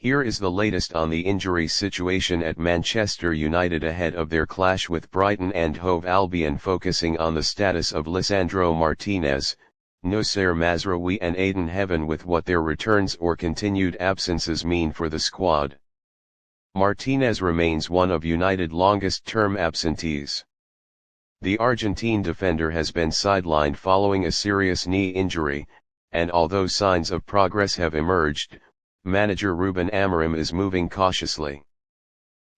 Here is the latest on the injury situation at Manchester United ahead of their clash with Brighton and Hove Albion, focusing on the status of Lisandro Martínez, Noussair Mazraoui and Ayden Heaven, with what their returns or continued absences mean for the squad. Martinez remains one of United's longest-term absentees. The Argentine defender has been sidelined following a serious knee injury, and although signs of progress have emerged, manager Rúben Amorim is moving cautiously.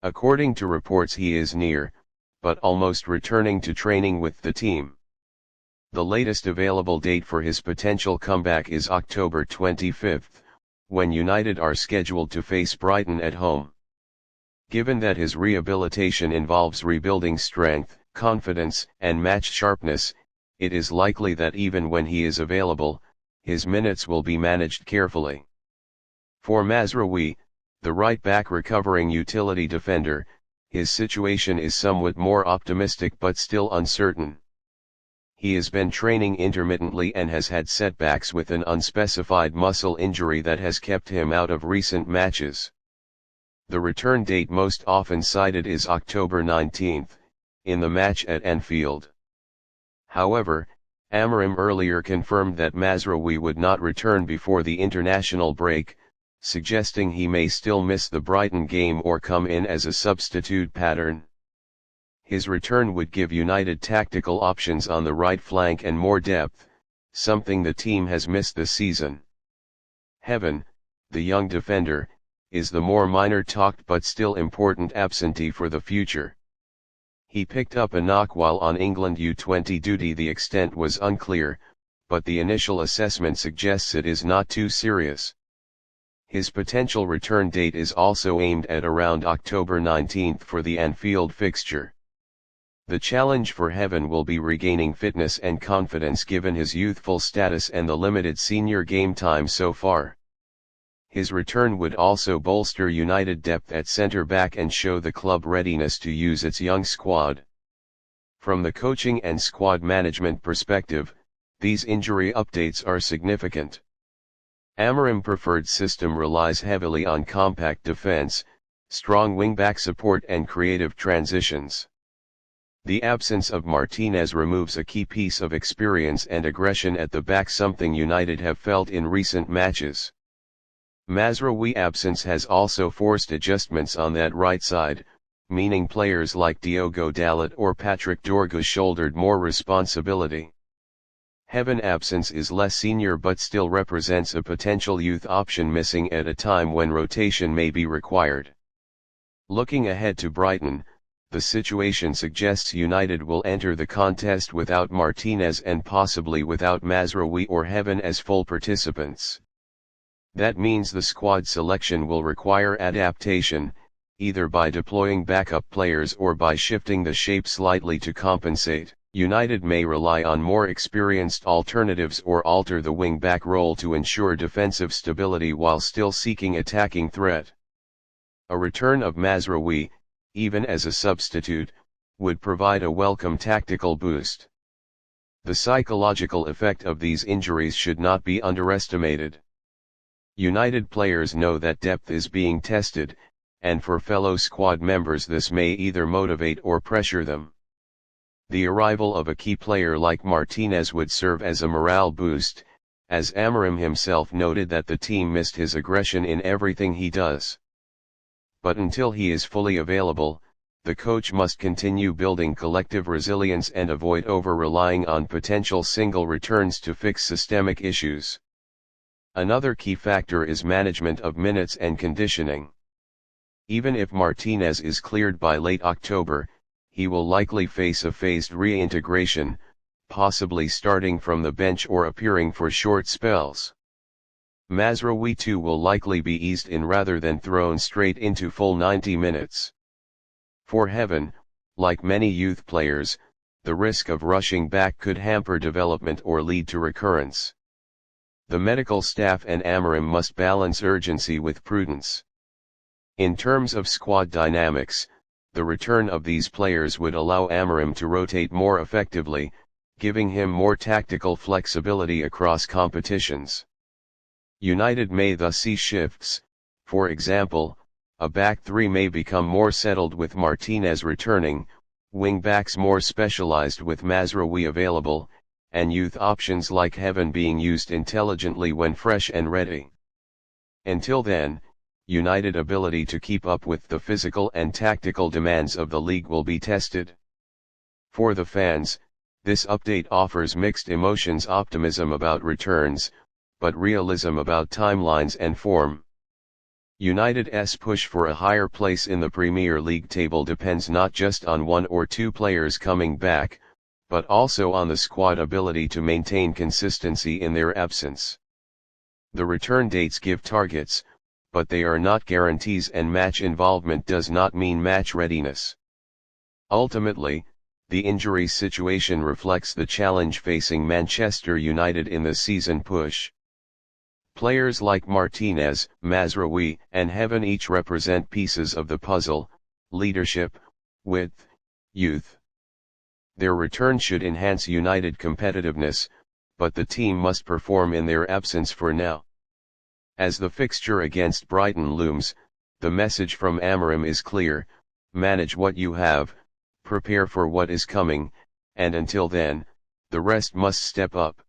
According to reports, he is near, but almost returning to training with the team. The latest available date for his potential comeback is October 25, when United are scheduled to face Brighton at home. Given that his rehabilitation involves rebuilding strength, confidence, and match sharpness, it is likely that even when he is available, his minutes will be managed carefully. For Mazraoui, the right-back recovering utility defender, his situation is somewhat more optimistic but still uncertain. He has been training intermittently and has had setbacks with an unspecified muscle injury that has kept him out of recent matches. The return date most often cited is October 19, in the match at Anfield. However, Amorim earlier confirmed that Mazraoui would not return before the international break, suggesting he may still miss the Brighton game or come in as a substitute pattern. His return would give United tactical options on the right flank and more depth, something the team has missed this season. Heaven, the young defender, is the more minor-talked but still important absentee for the future. He picked up a knock while on England U20 duty. The extent was unclear, but the initial assessment suggests it is not too serious. His potential return date is also aimed at around October 19 for the Anfield fixture. The challenge for Heaven will be regaining fitness and confidence given his youthful status and the limited senior game time so far. His return would also bolster United depth at centre-back and show the club readiness to use its young squad. From the coaching and squad management perspective, these injury updates are significant. Amorim's preferred system relies heavily on compact defense, strong wing-back support and creative transitions. The absence of Martinez removes a key piece of experience and aggression at the back, something United have felt in recent matches. Mazraoui's absence has also forced adjustments on that right side, meaning players like Diogo Dalot or Patrick Dorgu shouldered more responsibility. Heaven's absence is less senior but still represents a potential youth option missing at a time when rotation may be required. Looking ahead to Brighton, the situation suggests United will enter the contest without Martinez and possibly without Mazraoui or Heaven as full participants. That means the squad selection will require adaptation, either by deploying backup players or by shifting the shape slightly to compensate. United may rely on more experienced alternatives or alter the wing-back role to ensure defensive stability while still seeking attacking threat. A return of Mazraoui, even as a substitute, would provide a welcome tactical boost. The psychological effect of these injuries should not be underestimated. United players know that depth is being tested, and for fellow squad members this may either motivate or pressure them. The arrival of a key player like Martinez would serve as a morale boost, as Amorim himself noted that the team missed his aggression in everything he does. But until he is fully available, the coach must continue building collective resilience and avoid over-relying on potential single returns to fix systemic issues. Another key factor is management of minutes and conditioning. Even if Martinez is cleared by late October, he will likely face a phased reintegration, possibly starting from the bench or appearing for short spells. Mazraoui too will likely be eased in rather than thrown straight into full 90 minutes. For Heaven, like many youth players, the risk of rushing back could hamper development or lead to recurrence. The medical staff and Amorim must balance urgency with prudence. In terms of squad dynamics, the return of these players would allow Amorim to rotate more effectively, giving him more tactical flexibility across competitions. United may thus see shifts, For example, a back three may become more settled with Martinez returning, wing-backs more specialized with Mazraoui available, and youth options like Heaven being used intelligently when fresh and ready. Until then, United ability to keep up with the physical and tactical demands of the league will be tested. For the fans, this update offers mixed emotions: optimism about returns, but realism about timelines and form. United's push for a higher place in the Premier League table depends not just on one or two players coming back, but also on the squad ability to maintain consistency in their absence. The return dates give targets, but they are not guarantees, and match involvement does not mean match readiness. Ultimately, the injury situation reflects the challenge facing Manchester United in the season push. Players like Martinez, Mazraoui, and Heaven each represent pieces of the puzzle: leadership, width, youth. Their return should enhance United competitiveness, but the team must perform in their absence for now. As the fixture against Brighton looms, the message from Amorim is clear: manage what you have, prepare for what is coming, and until then, the rest must step up.